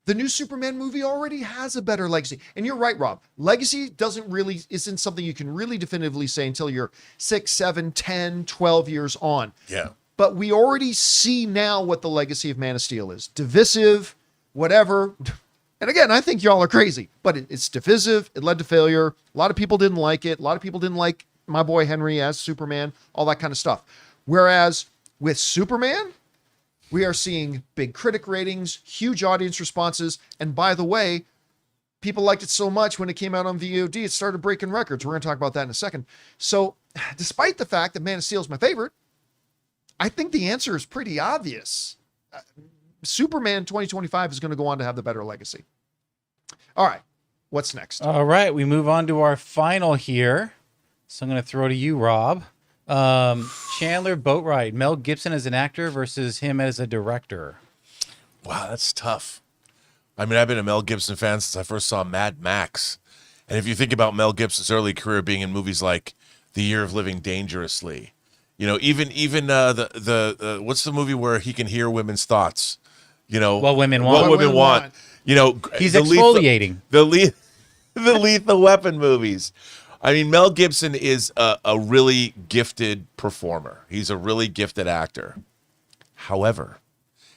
A: The new Superman movie already has a better legacy. And you're right, Rob. Legacy isn't something you can really definitively say until you're 6, 7, 10, 12 years on.
C: Yeah.
A: But we already see now what the legacy of Man of Steel is. Divisive, whatever. And again, I think y'all are crazy, but it's divisive. It led to failure. A lot of people didn't like it. A lot of people didn't like my boy Henry as Superman, all that kind of stuff. Whereas with Superman, we are seeing big critic ratings, huge audience responses. And by the way, people liked it so much when it came out on VOD, it started breaking records. We're going to talk about that in a second. So despite the fact that Man of Steel is my favorite, I think the answer is pretty obvious. Superman 2025 is going to go on to have the better legacy. All right. What's next?
B: All right. We move on to our final here. So I'm going to throw to you, Rob. Chandler Boatwright, Mel Gibson as an actor versus him as a director.
C: Wow, that's tough. I mean, I've been a Mel Gibson fan since I first saw Mad Max. And if you think about Mel Gibson's early career being in movies like The Year of Living Dangerously, you know, even the what's the movie where he can hear women's thoughts? You know,
B: What Women Want.
C: What Women Want. You know,
B: He's
C: the
B: exfoliating.
C: the Lethal Weapon movies. I mean, Mel Gibson is a really gifted performer. He's a really gifted actor. However,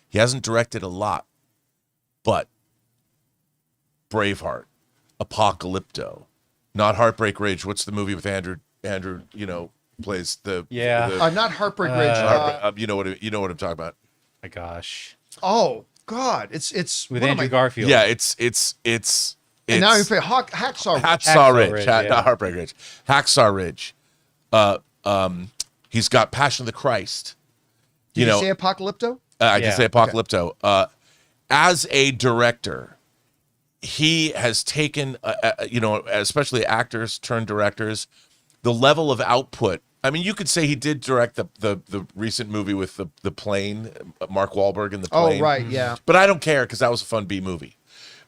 C: he hasn't directed a lot, but Braveheart, Apocalypto, not Heartbreak Ridge. What's the movie with Andrew? You know, plays the
A: not Heartbreak Ridge.
C: You know what I'm talking about.
B: My gosh.
A: Oh God, it's
B: With Andrew Garfield.
C: Yeah, it's
A: and now you're saying Hacksaw Ridge.
C: Hacksaw Ridge,
B: Ridge, yeah.
C: not Heartbreak Ridge. Hacksaw Ridge. He's got Passion of the Christ.
A: Did you say Apocalypto?
C: I did
B: Yeah.
C: say Apocalypto. As a director, he has taken, you know, especially actors turned directors, the level of output. I mean, you could say he did direct the recent movie with the plane, Mark Wahlberg in the plane.
A: Oh, right, yeah.
C: But I don't care because that was a fun B movie.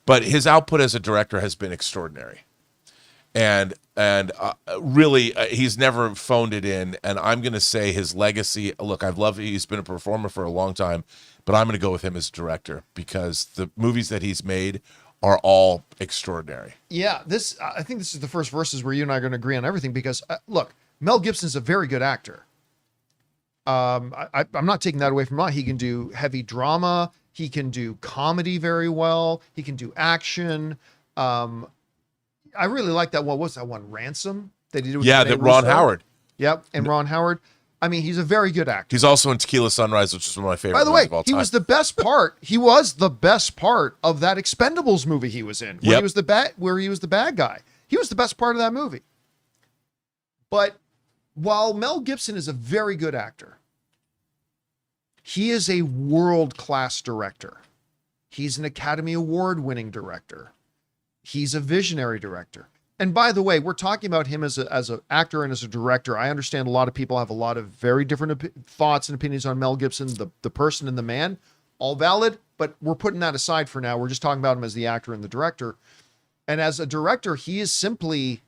C: But his output as a director has been extraordinary. And really, he's never phoned it in. And I'm going to say his legacy, look, he's been a performer for a long time, but I'm going to go with him as director because the movies that he's made are all extraordinary.
A: Yeah, I think this is the first verses where you and I are going to agree on everything because, look, Mel Gibson's a very good actor. I'm not taking that away from him. He can do heavy drama. He can do comedy very well. He can do action. I really like that one. What's that one? Ransom? That he did with
C: Ron Howard.
A: Yep, and Ron Howard. I mean, he's a very good actor.
C: He's also in Tequila Sunrise, which is one of my favorite
A: By the
C: movies
A: way,
C: of all time.
A: he was the best part. He was the best part of that Expendables movie he was in, where he was the bad guy. He was the best part of that movie. But while Mel Gibson is a very good actor, he is a world-class director. He's an Academy Award-winning director. He's a visionary director. And by the way, we're talking about him as an actor and as a director. I understand a lot of people have a lot of very different thoughts and opinions on Mel Gibson, the person and the man. All valid, but we're putting that aside for now. We're just talking about him as the actor and the director. And as a director, he is simply,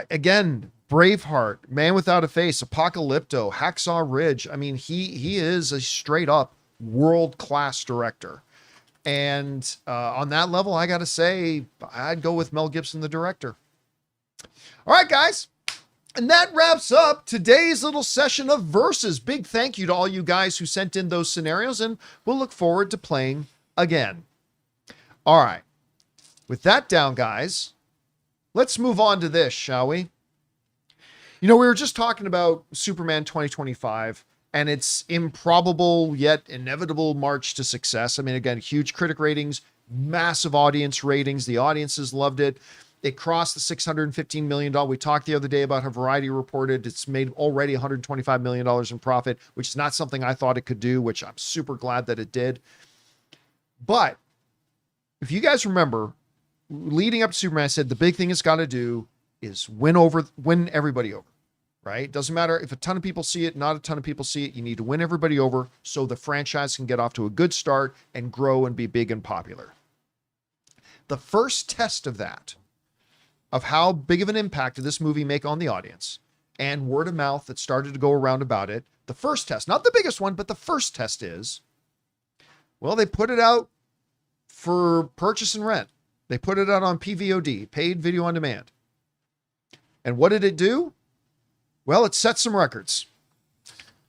A: again, Braveheart, Man Without a Face, Apocalypto, Hacksaw Ridge. I mean, he is a straight up world-class director. And on that level, I got to say, I'd go with Mel Gibson, the director. All right, guys. And that wraps up today's little session of Versus. Big thank you to all you guys who sent in those scenarios, and we'll look forward to playing again. All right. With that down, guys, let's move on to this, shall we? You know, we were just talking about Superman 2025 and its improbable yet inevitable march to success. I mean, again, huge critic ratings, massive audience ratings. The audiences loved it. It crossed the $615 million. We talked the other day about how Variety reported it's made already $125 million in profit, which is not something I thought it could do, which I'm super glad that it did. But if you guys remember, leading up to Superman, I said the big thing it's got to do is win everybody over, right? Doesn't matter if a ton of people see it, not a ton of people see it. You need to win everybody over so the franchise can get off to a good start and grow and be big and popular. The first test of that, of how big of an impact did this movie make on the audience and word of mouth that started to go around about it, the first test, not the biggest one, but the first test is, well, they put it out for purchase and rent. They put it out on PVOD, paid video on demand. And what did it do? Well, it set some records.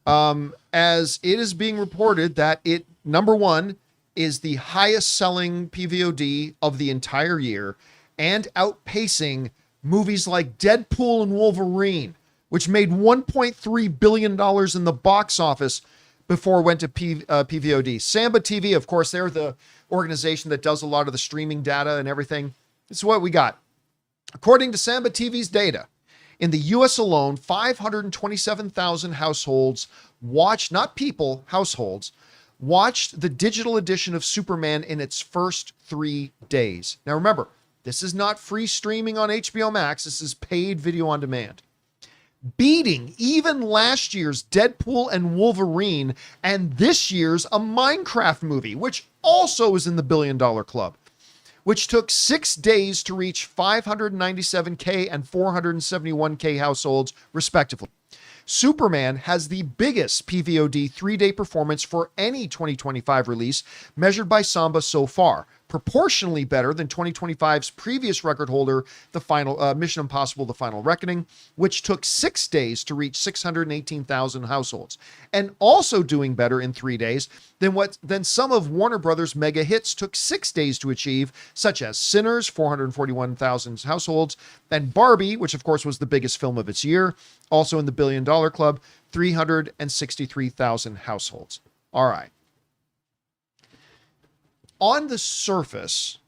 A: As it is being reported that it, number one, is the highest selling PVOD of the entire year and outpacing movies like Deadpool and Wolverine, which made $1.3 billion in the box office before it went to PVOD. Samba TV, of course, they're the organization that does a lot of the streaming data and everything. This is what we got. According to Samba TV's data, in the US alone, 527,000 households watched, not people, households, watched the digital edition of Superman in its first 3 days. Now remember, this is not free streaming on HBO Max. This is paid video on demand. Beating even last year's Deadpool and Wolverine and this year's a Minecraft movie, which also is in the $1 billion club, which took 6 days to reach 597K and 471K households, respectively. Superman has the biggest PVOD 3-day performance for any 2025 release measured by Samba so far, proportionally better than 2025's previous record holder, the final Mission Impossible: The Final Reckoning, which took 6 days to reach 618,000 households, and also doing better in 3 days than some of Warner Brothers' mega hits took 6 days to achieve, such as Sinners, 441,000 households, and Barbie, which of course was the biggest film of its year, also in the $1 billion club, 363,000 households. All right. On the surface,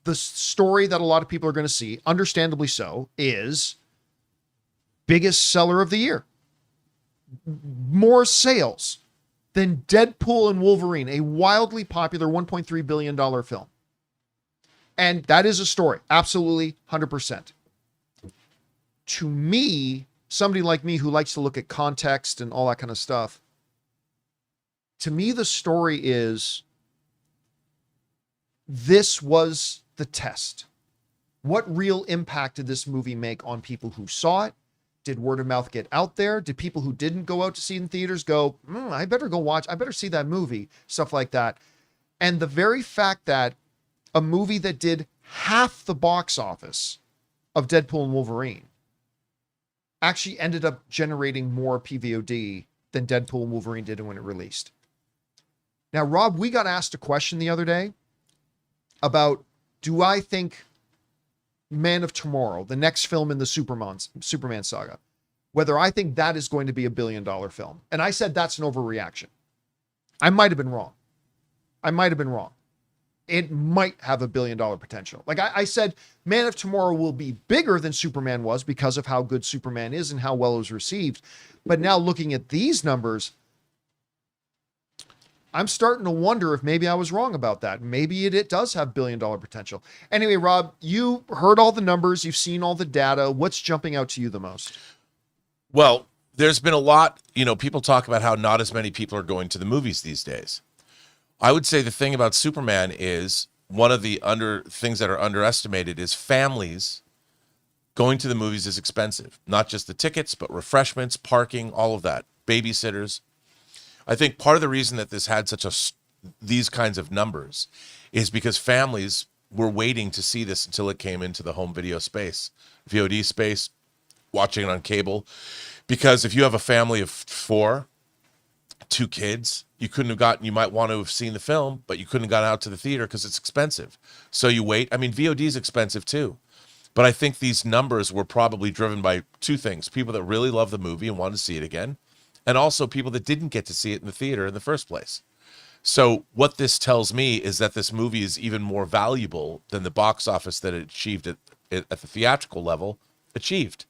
A: the story that a lot of people are going to see, understandably so, is biggest seller of the year. More sales than Deadpool and Wolverine, a wildly popular $1.3 billion film. And that is a story. Absolutely, 100%. To me, somebody like me who likes to look at context and all that kind of stuff, to me, the story is this was the test. What real impact did this movie make on people who saw it? Did word of mouth get out there? Did people who didn't go out to see it in theaters go, I better go watch, I better see that movie, stuff like that. And the very fact that a movie that did half the box office of Deadpool and Wolverine actually ended up generating more PVOD than Deadpool and Wolverine did when it released. Now, Rob, we got asked a question the other day about, do I think Man of Tomorrow, the next film in the Superman saga, whether I think that is going to be a $1 billion film. And I said that's an overreaction. I might have been wrong. It might have a $1 billion potential. Like I said, Man of Tomorrow will be bigger than Superman was because of how good Superman is and how well it was received. But now looking at these numbers, I'm starting to wonder if maybe I was wrong about that. Maybe it does have $1 billion potential. Anyway, Rob, you heard all the numbers. You've seen all the data. What's jumping out to you the most?
C: Well, there's been a lot, people talk about how not as many people are going to the movies these days. I would say the thing about Superman is one of the things that are underestimated is families going to the movies is expensive. Not just the tickets, but refreshments, parking, all of that, babysitters. I think part of the reason that this had these kinds of numbers is because families were waiting to see this until it came into the home video space, VOD space, watching it on cable. Because if you have a family of 4, 2 kids, you might want to have seen the film, but you couldn't have gone out to the theater because it's expensive. So you wait. I mean, VOD is expensive too. But I think these numbers were probably driven by 2 things: people that really love the movie and want to see it again, and also people that didn't get to see it in the theater in the first place. So what this tells me is that this movie is even more valuable than the box office that it achieved at the theatrical level achieved.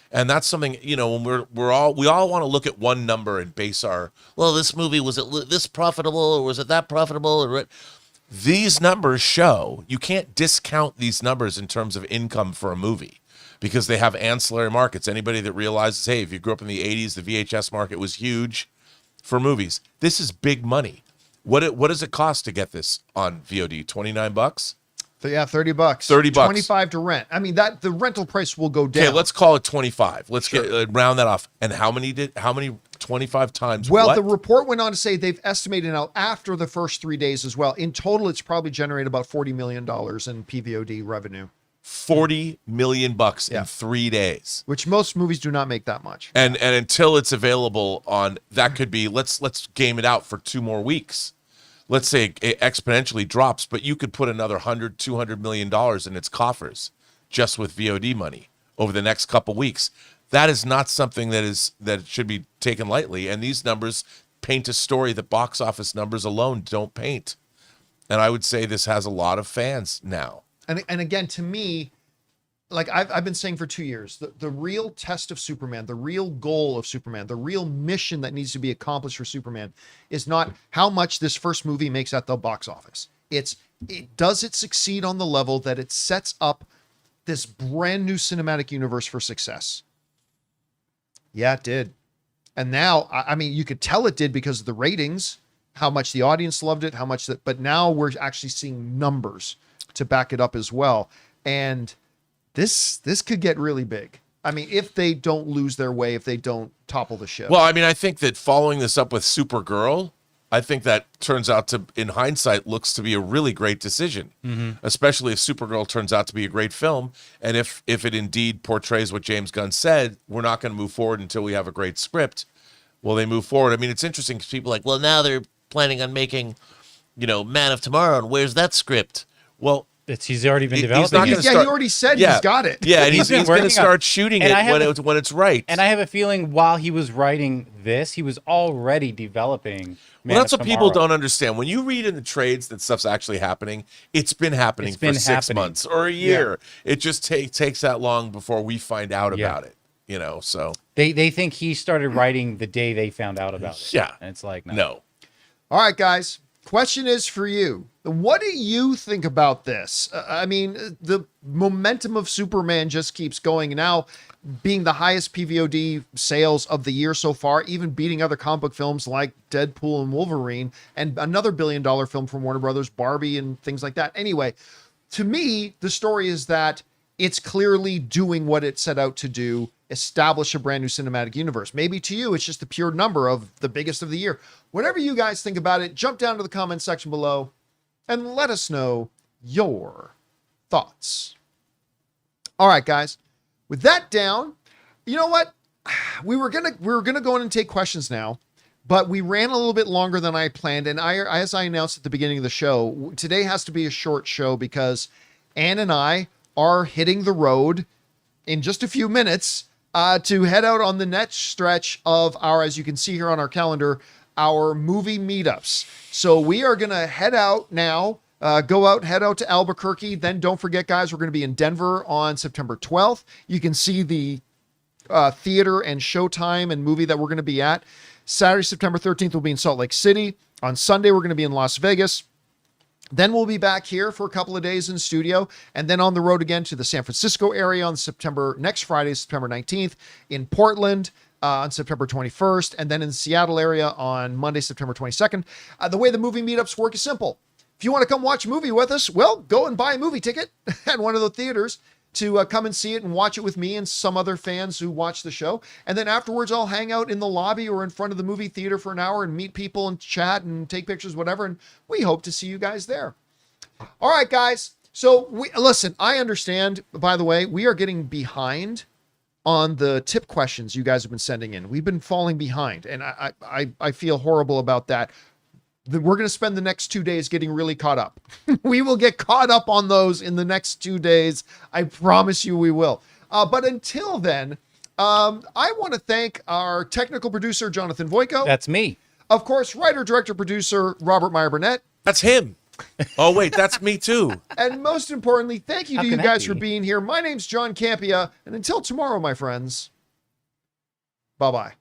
C: And that's something, when we all want to look at one number and base this movie, was it this profitable or was it that profitable? These numbers show, you can't discount these numbers in terms of income for a movie, because they have ancillary markets. Anybody that realizes, hey, if you grew up in the 80s, the VHS market was huge for movies. This is big money. What does it cost to get this on VOD? $29?
A: Yeah, $30.
C: $30.
A: $25 to rent. I mean, the rental price will go down.
C: Okay, let's call it 25. Let's round that off. And how many 25 times.
A: Well,
C: what?
A: the report went on to say they've estimated now after the first 3 days as well. In total, it's probably generated about $40 million in PVOD revenue.
C: 40 million bucks
A: Yeah.
C: in 3 days,
A: Which most movies do not make that much.
C: and until it's available on, that could be, let's game it out for 2 more weeks. Let's say it exponentially drops, but you could put another $100-200 million in its coffers just with VOD money over the next couple weeks. That is not something that should be taken lightly. And these numbers paint a story that box office numbers alone don't paint. And I would say this has a lot of fans now.
A: And again, to me, like I've been saying for 2 years, the real test of Superman, the real goal of Superman, the real mission that needs to be accomplished for Superman is not how much this first movie makes at the box office. Does it succeed on the level that it sets up this brand new cinematic universe for success? Yeah, it did. And now, I mean, you could tell it did because of the ratings, how much the audience loved it, but now we're actually seeing numbers to back it up as well. And this could get really big. I mean, if they don't lose their way, if they don't topple the ship.
C: Well, I mean, I think that following this up with Supergirl, I think that turns out to, in hindsight, looks to be a really great decision, especially if Supergirl turns out to be a great film. And if it indeed portrays what James Gunn said, we're not going to move forward until we have a great script. Well, they move forward. I mean, it's interesting because people are like, well, now they're planning on making, Man of Tomorrow, and where's that script? Well,
B: He's already been
C: He's
B: developing
C: not
B: it.
C: gonna
A: he already said he's got it.
C: Yeah, and he's
B: been
C: going to
B: working
C: start
B: on-
C: shooting
B: and
C: it
B: I have
C: when it's right.
B: And I have a feeling while he was writing this, he was already developing Man
C: Well, that's
B: of
C: what people
B: Tomorrow.
C: don't understand. When you read in the trades that stuff's actually happening, it's been happening
B: It's been
C: for 6
B: happening.
C: months or a year. It just takes that long before we find out about it. So
B: They think he started writing the day they found out about it.
C: Yeah.
B: And it's like,
C: no.
A: All right, guys. Question is for you. What do you think about this? I mean, the momentum of Superman just keeps going. Now, being the highest PVOD sales of the year so far, even beating other comic book films like Deadpool and Wolverine, and another billion-dollar film from Warner Brothers, Barbie, and things like that. Anyway, to me, the story is that it's clearly doing what it set out to do, establish a brand new cinematic universe. Maybe to you, it's just the pure number of the biggest of the year. Whatever you guys think about it, jump down to the comment section below and let us know your thoughts. All right, guys. With that down, you know what? We were gonna go in and take questions now, but we ran a little bit longer than I planned. And as I announced at the beginning of the show, today has to be a short show because Ann and I are hitting the road in just a few minutes to head out on the next stretch of our, as you can see here on our calendar, our movie meetups. So we are going to head out now, head out to Albuquerque. Then don't forget, guys, we're going to be in Denver on September 12th. You can see the theater and showtime and movie that we're going to be at. Saturday, September 13th, we'll be in Salt Lake City. On Sunday, we're going to be in Las Vegas. Then we'll be back here for a couple of days in studio and then on the road again to the San Francisco area on next Friday, September 19th, in Portland on September 21st, and then in the Seattle area on Monday, September 22nd. The way the movie meetups work is simple. If you want to come watch a movie with us, well, go and buy a movie ticket at one of the theaters to come and see it and watch it with me and some other fans who watch the show. And then afterwards, I'll hang out in the lobby or in front of the movie theater for an hour and meet people and chat and take pictures, whatever. And we hope to see you guys there. All right, guys. So listen, I understand, by the way, we are getting behind on the tip questions you guys have been sending in. We've been falling behind, and I feel horrible about that. We're going to spend the next 2 days getting really caught up. We will get caught up on those in the next 2 days. I promise you we will. But until then, I want to thank our technical producer, Jonathan Voico.
B: That's me.
A: Of course, writer, director, producer, Robert Meyer Burnett.
C: That's him. Oh, wait, that's me too.
A: And most importantly, thank you
B: How
A: to you
B: can
A: guys
B: that
A: for
B: be?
A: being here. My name's John Campea, and until tomorrow, my friends, bye-bye.